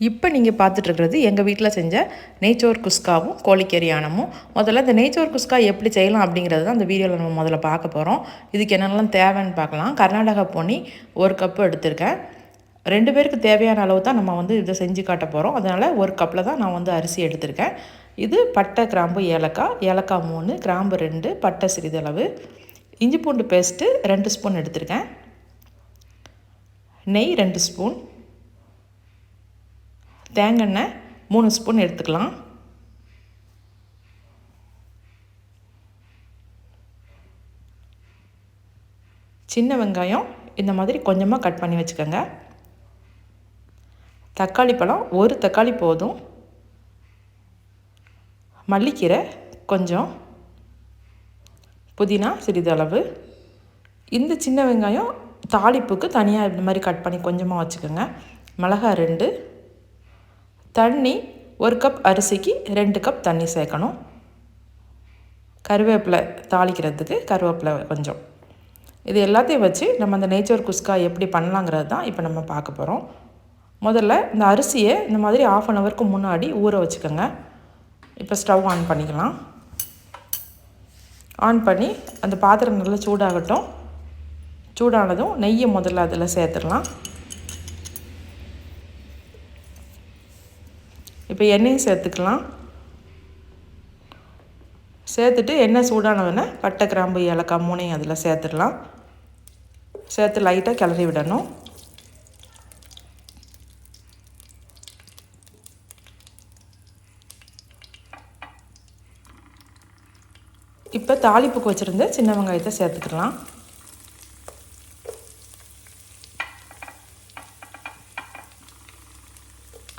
இப்போ நீங்கள் பார்த்துட்ருக்கிறது எங்கள் வீட்டில் செஞ்ச நெய்ச்சோறு குஸ்காவும் கோழிக்கறி ஆனமும். முதல்ல இந்த நெய்ச்சோறு குஸ்கா எப்படி செய்யலாம் அப்படிங்கிறது தான் அந்த வீடியோவில் நம்ம முதல்ல பார்க்க போகிறோம். இதுக்கு என்னென்னலாம் தேவைன்னு பார்க்கலாம். கர்நாடகா பொன்னி 1 கப்பு எடுத்திருக்கேன். 2 பேருக்கு தேவையான அளவு தான் நம்ம வந்து இதை செஞ்சு காட்ட போகிறோம். அதனால் 1 கப்பில் தான் நான் வந்து அரிசி எடுத்திருக்கேன். இது பட்டை, கிராம்பு, ஏலக்காய் 3, கிராம்பு 2, பட்டை சிறிதளவு, இஞ்சி பூண்டு பேஸ்ட்டு 2 ஸ்பூன் எடுத்திருக்கேன், நெய் 2 ஸ்பூன், தேங்காய் 3 ஸ்பூன் எடுத்துக்கலாம். சின்ன வெங்காயம் இந்த மாதிரி கொஞ்சமாக கட் பண்ணி வச்சுக்கோங்க. தக்காளி பழம் 1 தக்காளி போதும். மல்லிக்கீரை கொஞ்சம், புதினா சிறிதளவு. இந்த சின்ன வெங்காயம் தாளிப்புக்கு தனியாக இந்த மாதிரி கட் பண்ணி கொஞ்சமாக வச்சுக்கோங்க. மிளகாய் 2, தண்ணி 1 கப் அரிசிக்கு 2 கப் தண்ணி சேர்க்கணும். கருவேப்பிலை தாளிக்கிறதுக்கு கருவேப்பிலை கொஞ்சம். இது எல்லாத்தையும் வச்சு நம்ம அந்த நெய்ச்சோறு குஸ்கா எப்படி பண்ணலாங்கிறது தான் இப்போ நம்ம பார்க்க போகிறோம். முதல்ல இந்த அரிசியை இந்த மாதிரி 1/2 ஹவருக்கு முன்னாடி ஊற வச்சுக்கோங்க. இப்போ ஸ்டவ் ஆன் பண்ணிக்கலாம். ஆன் பண்ணி அந்த பாத்திரம் நல்லா சூடாகட்டும். சூடானதும் நெய்யை முதல்ல அதில் சேர்த்துடலாம். இப்போ எண்ணெயும் சேர்த்துக்கலாம். சேர்த்துட்டு எண்ணெய் சூடானவுடனே பட்டை, கிராம்பு, ஏலக்காய் 3ஐயும் அதில் சேர்த்துடலாம். சேர்த்து லைட்டாக கிளறி விடணும். இப்போ தாளிப்புக்கு வச்சுருந்த சின்ன வெங்காயத்தை சேர்த்துக்கலாம்.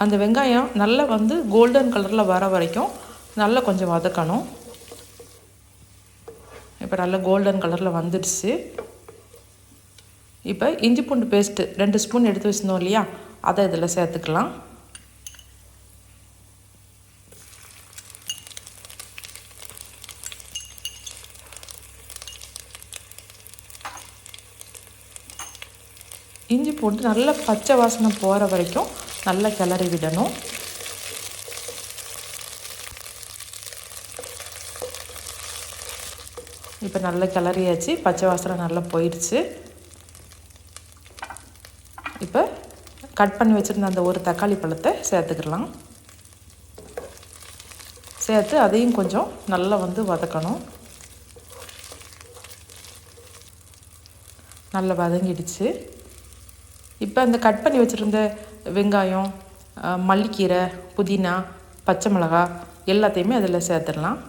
அந்த வெங்காயம் நல்லா வந்து கோல்டன் கலரில் வர வரைக்கும் நல்லா கொஞ்சம் வதக்கணும். இப்போ நல்லா கோல்டன் கலரில் வந்துடுச்சு. இப்போ இஞ்சி பூண்டு பேஸ்ட்டு 2 ஸ்பூன் எடுத்து வச்சுருந்தோம் இல்லையா, அதை இதில் சேர்த்துக்கலாம். இஞ்சி பூண்டு நல்லா பச்சை வாசனை போகிற வரைக்கும் நல்லா கிளறி விடணும். இப்போ நல்லா கிளறியாச்சு, பச்சை வாசனை நல்லா போயிடுச்சு. இப்போ கட் பண்ணி வச்சுருந்த அந்த 1 தக்காளி பழத்தை சேர்த்துக்கலாம். சேர்த்து அதையும் கொஞ்சம் நல்லா வந்து வதக்கணும். நல்லா வதங்கிடுச்சு. இப்போ அந்த கட் பண்ணி வச்சுருந்த வெங்காயம், மல்லிக்கீரை, புதினா, பச்சை மிளகாய் எல்லாத்தையுமே அதில் சேர்த்துடலாம்.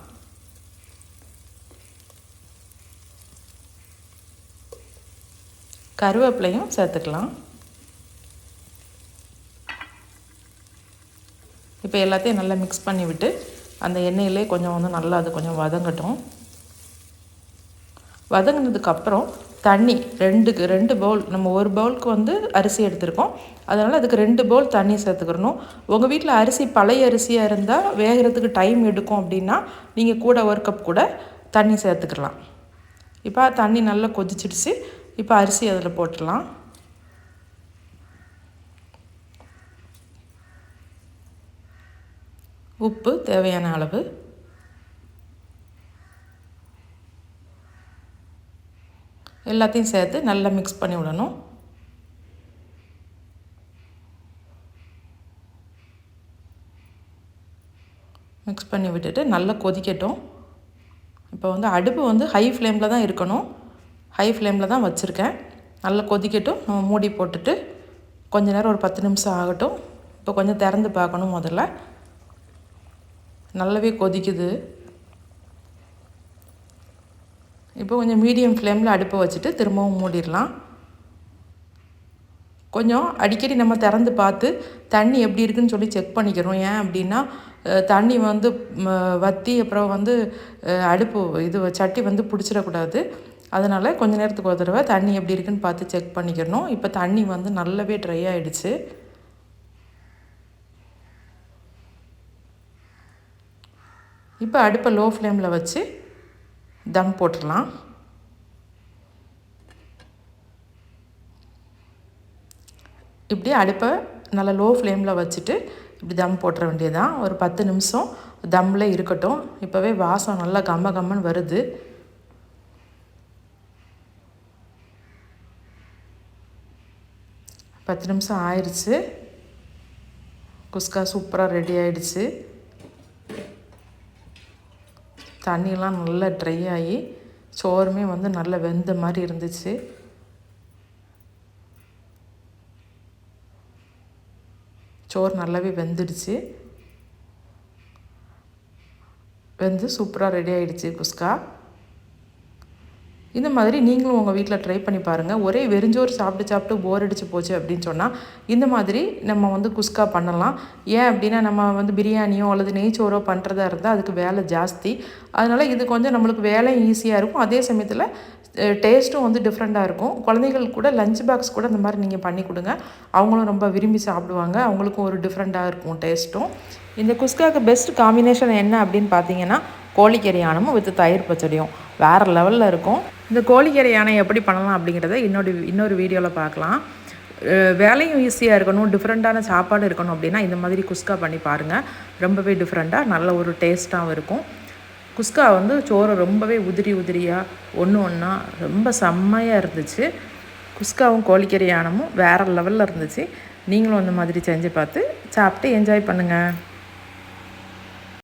கருவேப்பிலையும் சேர்த்துக்கலாம். இப்போ எல்லாத்தையும் நல்லா மிக்ஸ் பண்ணி விட்டு அந்த எண்ணெயிலே கொஞ்சம் வந்து நல்லா அது கொஞ்சம் வதங்கட்டும். வதங்கினதுக்கப்புறம் தண்ணி 2 பவுல், நம்ம 1 பவுலுக்கு வந்து அரிசி எடுத்துருக்கோம். அதனால் அதுக்கு 2 பவுல் தண்ணி சேர்த்துக்கிறணும். உங்கள் வீட்டில் அரிசி பழைய அரிசியாக இருந்தால் வேகிறதுக்கு டைம் எடுக்கும் அப்படின்னா நீங்கள் கூட 1 கப் கூட தண்ணி சேர்த்துக்கலாம். இப்போ தண்ணி நல்லா கொதிச்சிடுச்சு. இப்போ அரிசி அதில் போட்டுடலாம். உப்பு தேவையான அளவு, எல்லாத்தையும் சேர்த்து நல்லா மிக்ஸ் பண்ணி விடணும். மிக்ஸ் பண்ணி விட்டுட்டு நல்லா கொதிக்கட்டும். இப்போ வந்து அடுப்பு வந்து ஹை ஃப்ளேமில் தான் இருக்கணும். ஹை ஃப்ளேமில் தான் வச்சுருக்கேன். நல்லா கொதிக்கட்டும். நம்ம மூடி போட்டுட்டு கொஞ்ச நேரம் ஒரு 10 நிமிஷம் ஆகட்டும். இப்போ கொஞ்சம் திறந்து பார்க்கணும். முதல்ல நல்லாவே கொதிக்குது. இப்போ கொஞ்சம் மீடியம் ஃப்ளேமில் அடுப்பை வச்சுட்டு திரும்பவும் மூடிடலாம். கொஞ்சம் அடிக்கடி நம்ம திறந்து பார்த்து தண்ணி எப்படி இருக்குதுன்னு சொல்லி செக் பண்ணிக்கிறோம். ஏன் அப்படின்னா தண்ணி வந்து வற்றி அப்புறம் வந்து அடுப்பு சட்டி வந்து பிடிச்சிடக்கூடாது. அதனால் கொஞ்ச நேரத்துக்கு ஒரு தடவை தண்ணி எப்படி இருக்குதுன்னு பார்த்து செக் பண்ணிக்கிறணும். இப்போ தண்ணி வந்து நல்லாவே ட்ரை ஆகிடுச்சு. இப்போ அடுப்பை லோ ஃப்ளேமில் வச்சு தம் போட்டுடலாம். இப்படி அடுப்பை நல்லா லோ ஃப்ளேமில் வச்சுட்டு இப்படி தம் போட்டுற வேண்டியதான். ஒரு 10 நிமிஷம் தம்மில் இருக்கட்டும். இப்போவே வாசம் நல்லா கம்ம கம்மன்னு வருது. பத்து நிமிஷம் ஆயிடுச்சு. குஸ்கா சூப்பராக ரெடி ஆகிடுச்சு. தண்ணியெலாம் நல்லா ட்ரை ஆகி சோறுமே வந்து நல்லா வெந்த மாதிரி இருந்துச்சு. சோறு நல்லாவே வெந்துடுச்சு. வெந்து சூப்பராக ரெடி ஆகிடுச்சு குஸ்கா. இந்த மாதிரி நீங்களும் உங்கள் வீட்டில் ட்ரை பண்ணி பாருங்கள். ஒரே வெறிஞ்சோறு சாப்பிட்டு போர் அடிச்சு போச்சு அப்படின்னு சொன்னால் இந்த மாதிரி நம்ம வந்து குஸ்கா பண்ணலாம். ஏன் அப்படின்னா நம்ம வந்து பிரியாணியோ அல்லது நெய்ச்சோறோ பண்ணுறதா இருந்தால் அதுக்கு வேலை ஜாஸ்தி. அதனால் இது கொஞ்சம் நம்மளுக்கு வேலையும் ஈஸியாக இருக்கும். அதே சமயத்தில் டேஸ்ட்டும் வந்து டிஃப்ரெண்ட்டாக இருக்கும். குழந்தைகளுக்கு கூட லஞ்ச் பாக்ஸ் கூட இந்த மாதிரி நீங்கள் பண்ணி கொடுங்க. அவங்களும் ரொம்ப விரும்பி சாப்பிடுவாங்க. அவங்களுக்கும் ஒரு டிஃப்ரெண்ட்டாக இருக்கும் டேஸ்ட்டும். இந்த குஸ்காவுக்கு பெஸ்ட் காம்பினேஷன் என்ன அப்படின்னு பார்த்தீங்கன்னா கோழிக்கறி யானமும் வித் தயிர் பச்சடியும் வேறு லெவலில் இருக்கும். இந்த கோழிக்கறி யானை எப்படி பண்ணலாம் அப்படிங்கிறத இன்னொரு வீடியோவில் பார்க்கலாம். வேலையும் ஈஸியாக இருக்கணும், டிஃப்ரெண்ட்டான சாப்பாடு இருக்கணும் அப்படின்னா இந்த மாதிரி குஸ்கா பண்ணி பாருங்கள். ரொம்பவே டிஃப்ரெண்ட்டாக நல்ல ஒரு டேஸ்ட்டாகவும் இருக்கும். குஸ்கா வந்து சோறு ரொம்பவே உதிரியாக ஒன்று ஒன்றா ரொம்ப செம்மையாக இருந்துச்சு. குஸ்காவும் கோழிக்கறி யானமும் வேறு லெவலில் இருந்துச்சு. நீங்களும் அந்த மாதிரி செஞ்சு பார்த்து சாப்பிட்டு என்ஜாய் பண்ணுங்கள்.